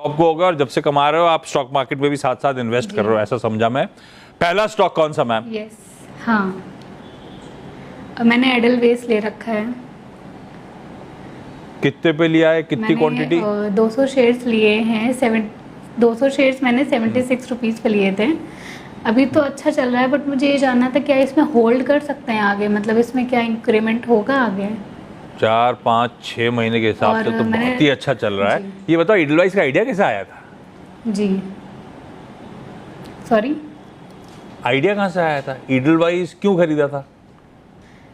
आपको होगा, और जब से कमा रहे हो आप स्टॉक मार्केट में भी साथ साथ इन्वेस्ट कर रहे हो, ऐसा समझा मैं। पहला स्टॉक कौन सा मैम? यस, हाँ, मैंने एडलवेस ले रखा है। कितने पे लिया है, कितनी क्वांटिटी? 200 शेयर्स लिए हैं। 200 शेयर्स मैंने 76 रुपीज़ पे लिए थे। अभी तो अच्छा चल रहा है, बट मुझे ये जानना था क्या इसमें होल्ड कर सकते हैं आगे, मतलब इसमें क्या इंक्रीमेंट होगा आगे? 4-5-6 महीने के हिसाब से तो मैंने बहुत ही अच्छा चल रहा है। जी ये बताओ इडलवाइस का आइडिया कैसे आया था? जी, सॉरी, आइडिया कहाँ से आया था? इडलवाइस क्यों खरीदा था?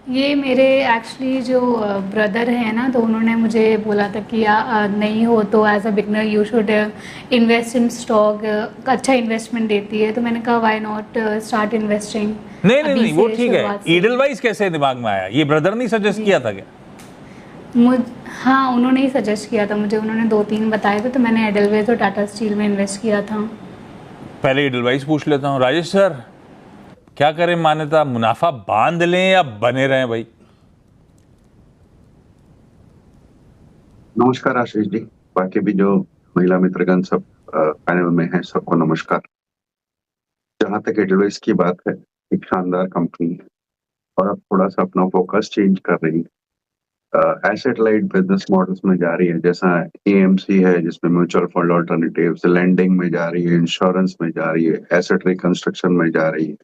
ये मेरे एक्चुअली जो ब्रदर हैं ना, तो उन्होंने मुझे बोला था कि नहीं हो तो as a beginner you should invest in stock, अच्छा इन्वेस्टमेंट देती है, तो मैंने कहा व्हाई नॉट स्टार्ट इन्वेस्टिंग। नहीं, वो ठीक है। इडलवाइस कैसे दिमाग में आया? ये ब्रदर ने सजेस्ट किया था क्या? हाँ, उन्होंने ही सजेस्ट किया था मुझे, उन्होंने 2-3 बताए थे, तो मैंने एडलवेज और टाटा स्टील में इन्वेस्ट किया था। पहले इडलवाइस पूछ लेता हूँ। राजेश सर, क्या करें मान्यता, मुनाफा बांध लें या बने रहें भाई? नमस्कार आशीष जी, बाकी भी जो महिला मित्रगण सब पैनल में हैं, सबको नमस्कार। जहां तक एडलवाइस की बात है, एक शानदार कंपनी है और अब थोड़ा सा अपना फोकस चेंज कर रही है। एसेट लाइट बिजनेस मॉडल्स में जा रही है, जैसा एएमसी है जिसमें म्यूचुअल फंड ऑल्टरनेटिव्स, लेंडिंग में जा रही है, इंश्योरेंस में जा रही है, एसेट रिकंस्ट्रक्शन में जा रही है।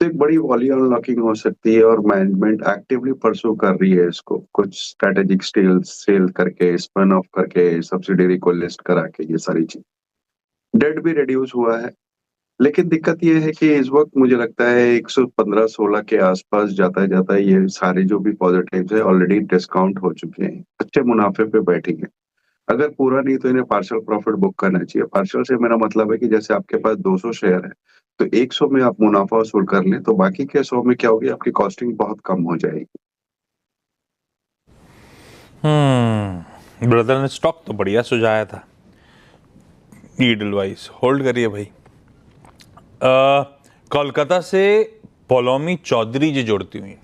तो एक बड़ी वॉल्यूम अनलॉकिंग हो सकती है और मैनेजमेंट एक्टिवली परसू कर रही है इसको, कुछ स्ट्रेटेजिक सेल करके, स्पिन ऑफ करके, सब्सिडियरी को लिस्ट करा के, ये सारी चीज। डेट भी रिड्यूस हुआ है, लेकिन दिक्कत ये है कि इस वक्त मुझे लगता है 115-16 के आसपास जाता जाता ये सारे जो भी पॉजिटिव्स है ऑलरेडी डिस्काउंट हो चुके हैं, अच्छे मुनाफे पे बैठेंगे। अगर पूरा नहीं तो इन्हें पार्शियल प्रॉफिट बुक करना चाहिए। पार्शियल से मेरा मतलब है कि जैसे आपके पास 200 शेयर है, तो 100 में आप मुनाफा वसूल कर लें, तो बाकी के 100 में क्या होगी, आपकी कॉस्टिंग बहुत कम हो जाएगी। ब्रदर ने स्टॉक तो बढ़िया सुझाया था। इडलवाइस होल्ड करिए भाई। कोलकाता से पोलोमी चौधरी जी जुड़ती हुई।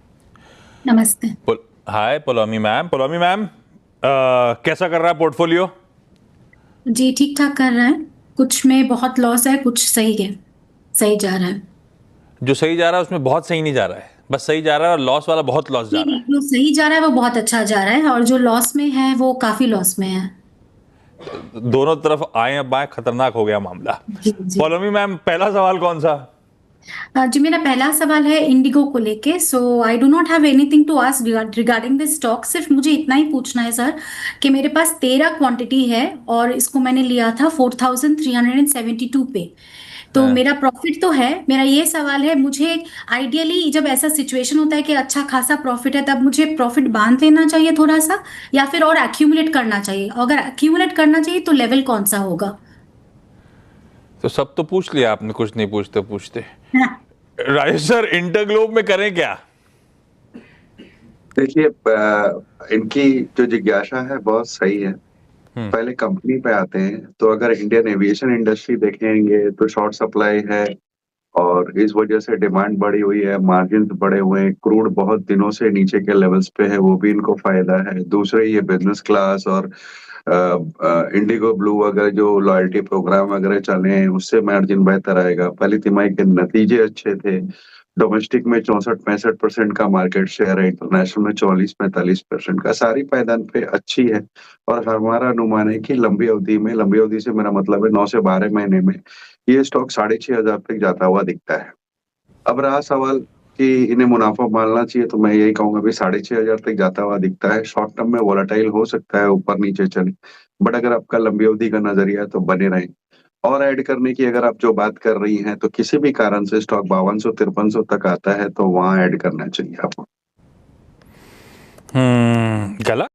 नमस्ते। हाय पोलोमी मैम। पोलोमी मैम, कैसा कर रहा है पोर्टफोलियो? जी ठीक ठाक कर रहा है, कुछ में बहुत लॉस है, कुछ सही है, सही जा रहा है। जो सही जा रहा है उसमें बहुत सही नहीं जा रहा है, बस सही जा रहा है, और लॉस वाला बहुत लॉस जा रहा है। जो सही जा रहा है वो बहुत अच्छा जा रहा है, और जो लॉस में है वो काफी लॉस में है। दोनों तरफ आए अब बाएं, खतरनाक हो गया मामला। जी जी। पोलोमी मैम, पहला सवाल कौन सा? जी मेरा पहला सवाल है इंडिगो को लेके। So I do not have anything to ask regarding this stock. सिर्फ मुझे इतना ही पूछना है सर कि मेरे पास 13 क्वांटिटी है और इसको मैंने लिया था 4372 पे, तो मेरा प्रॉफिट तो है। मेरा ये सवाल है, मुझे आइडियली जब ऐसा सिचुएशन होता है कि अच्छा खासा प्रॉफिट है, तब मुझे प्रॉफिट बांध लेना चाहिए थोड़ा सा, या फिर और एक्यूमुलेट करना चाहिए? अगर एक्यूमुलेट करना चाहिए तो लेवल कौन सा होगा? तो सब तो पूछ लिया आपने, कुछ नहीं पूछते पूछते। हाँ। राजेश सर, इंटरग्लोब में करें क्या? देखिए, इनकी जो जिज्ञासा है बहुत सही है। पहले कंपनी पे आते हैं, तो अगर इंडियन एविएशन इंडस्ट्री देखेंगे तो शॉर्ट सप्लाई है और इस वजह से डिमांड बढ़ी हुई है, मार्जिन बढ़े हुए हैं, क्रूड बहुत दिनों से नीचे के लेवल्स पे है, वो भी इनको फायदा है। दूसरे ये बिजनेस क्लास और इंडिगो ब्लू अगर जो लॉयल्टी प्रोग्राम वगैरह चले हैं, उससे मार्जिन बेहतर आएगा। पहली तिमाही के नतीजे अच्छे थे। डोमेस्टिक में 64-65% का मार्केट शेयर है, इंटरनेशनल में 44-45% का। सारी पायदान पे अच्छी है और हमारा अनुमान है कि लंबी अवधि से मेरा मतलब है 9 से 12 महीने में ये स्टॉक 6,500 तक जाता हुआ दिखता है। अब रहा सवाल कि इन्हें मुनाफा मानना चाहिए, तो मैं यही कहूंगा भी 6,500 तक जाता हुआ दिखता है। शॉर्ट टर्म में वोलेटाइल हो सकता है, ऊपर नीचे चले, बट अगर आपका लंबी अवधि का नजरिया है तो बने रहें। और ऐड करने की अगर आप जो बात कर रही हैं, तो किसी भी कारण से स्टॉक 5200-5300 तक आता है तो वहां ऐड करना चाहिए आपको। गला